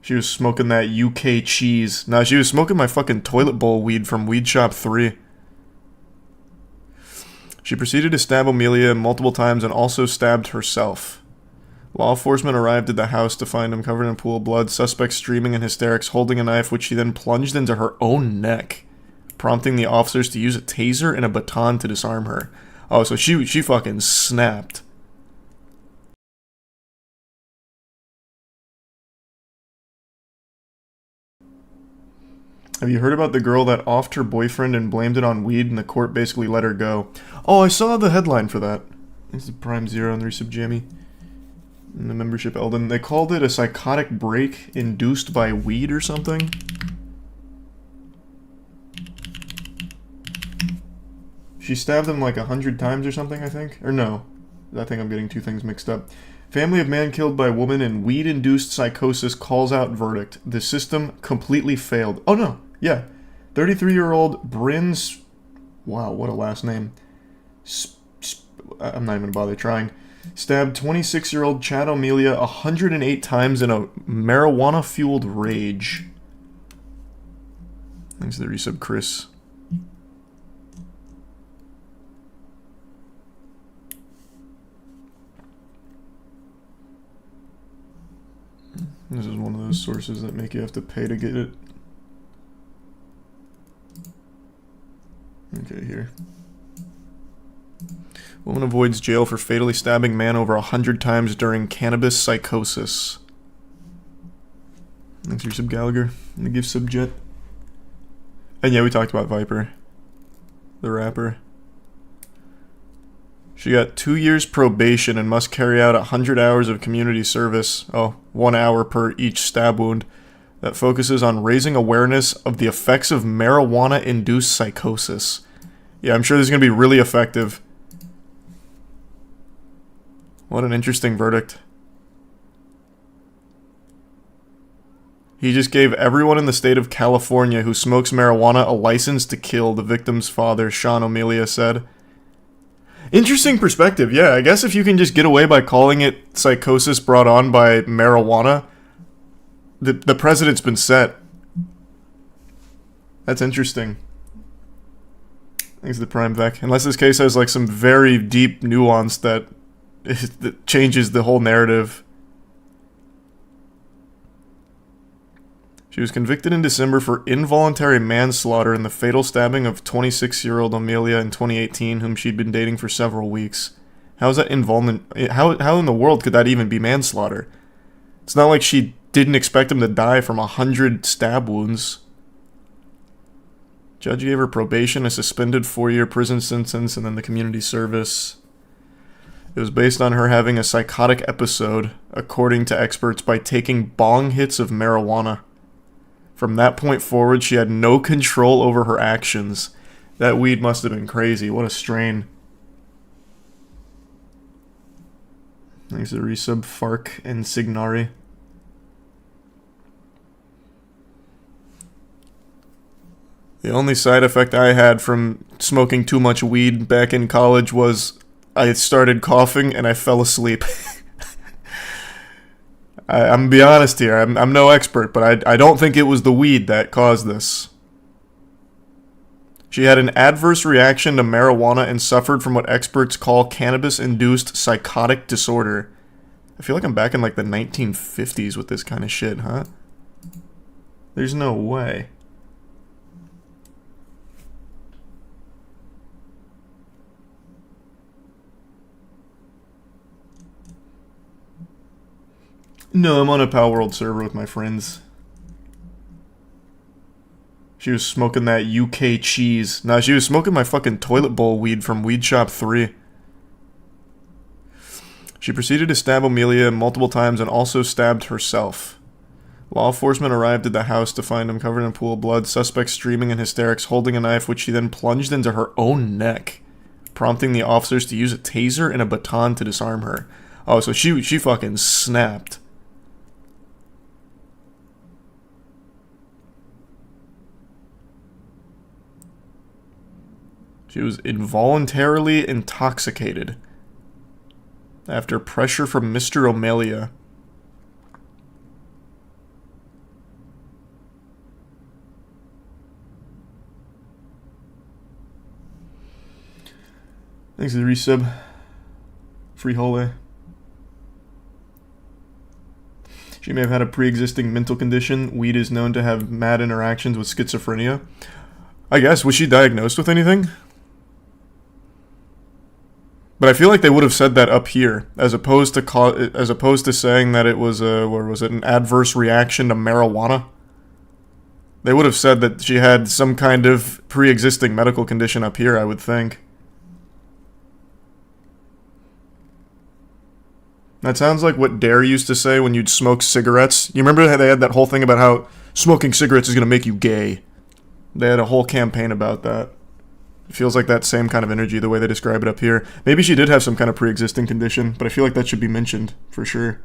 She was smoking that UK cheese. Nah, she was smoking my fucking toilet bowl weed from Weed Shop 3. She proceeded to stab Amelia multiple times and also stabbed herself. Law enforcement arrived at the house to find him covered in a pool of blood, suspect screaming in hysterics, holding a knife which she then plunged into her own neck, prompting the officers to use a taser and a baton to disarm her. Oh, so she fucking snapped. Have you heard about the girl that offed her boyfriend and blamed it on weed and the court basically let her go? Oh, I saw the headline for that. This is Prime Zero and the Resub Jammy. And the membership Eldon. They called it a psychotic break induced by weed or something. She stabbed him like 100 times or something, I think. Or no. I think I'm getting two things mixed up. Family of man killed by woman in weed-induced psychosis calls out verdict. The system completely failed. Oh no. Yeah. 33-year-old Bryn's... Wow, what a last name. I'm not even gonna bother trying. Stabbed 26-year-old Chad Amelia 108 times in a marijuana-fueled rage. Thanks to the resub, Chris. This is one of those sources that make you have to pay to get it. Okay, here. Woman avoids jail for fatally stabbing man over 100 times during Cannabis Psychosis. Thanks for sub Gallagher. And the gift subjet. And yeah, we talked about Viper. The rapper. She got 2 years probation and must carry out 100 hours of community service. Oh, 1 hour per each stab wound. That focuses on raising awareness of the effects of marijuana-induced psychosis. Yeah, I'm sure this is going to be really effective. What an interesting verdict. He just gave everyone in the state of California who smokes marijuana a license to kill, the victim's father, Sean Amelia, said. Interesting perspective, yeah. I guess if you can just get away by calling it psychosis brought on by marijuana, the precedent's been set. That's interesting. Thanks to the Prime Vec. Unless this case has like some very deep nuance that changes the whole narrative. She was convicted in December for involuntary manslaughter in the fatal stabbing of 26-year-old Amelia in 2018, whom she'd been dating for several weeks. How is that involvement? How in the world could that even be manslaughter? It's not like she didn't expect him to die from 100 stab wounds. Judge gave her probation, a suspended 4-year prison sentence, and then the community service. It was based on her having a psychotic episode, according to experts, by taking bong hits of marijuana. From that point forward, she had no control over her actions. That weed must have been crazy. What a strain. Thanks to resub, Fark and Signari. The only side effect I had from smoking too much weed back in college was I started coughing and I fell asleep. I'm gonna be honest here, I'm no expert, but I don't think it was the weed that caused this. She had an adverse reaction to marijuana and suffered from what experts call cannabis-induced psychotic disorder. I feel like I'm back in like the 1950s with this kind of shit, huh? There's no way. No, I'm on a Pal World server with my friends. She was smoking that UK cheese. Nah, she was smoking my fucking toilet bowl weed from Weed Shop 3. She proceeded to stab Amelia multiple times and also stabbed herself. Law enforcement arrived at the house to find him covered in a pool of blood, suspect screaming in hysterics, holding a knife which she then plunged into her own neck, prompting the officers to use a taser and a baton to disarm her. Oh, so she fucking snapped. She was involuntarily intoxicated after pressure from Mr. Amelia. Thanks for the resub. Free hole. She may have had a pre-existing mental condition. Weed is known to have mad interactions with schizophrenia. I guess. Was she diagnosed with anything? But I feel like they would have said that up here, as opposed to saying that it was an adverse reaction to marijuana. They would have said that she had some kind of pre-existing medical condition up here, I would think. That sounds like what Dare used to say when you'd smoke cigarettes. You remember how they had that whole thing about how smoking cigarettes is going to make you gay? They had a whole campaign about that. It feels like that same kind of energy, the way they describe it up here. Maybe she did have some kind of pre-existing condition, but I feel like that should be mentioned, for sure.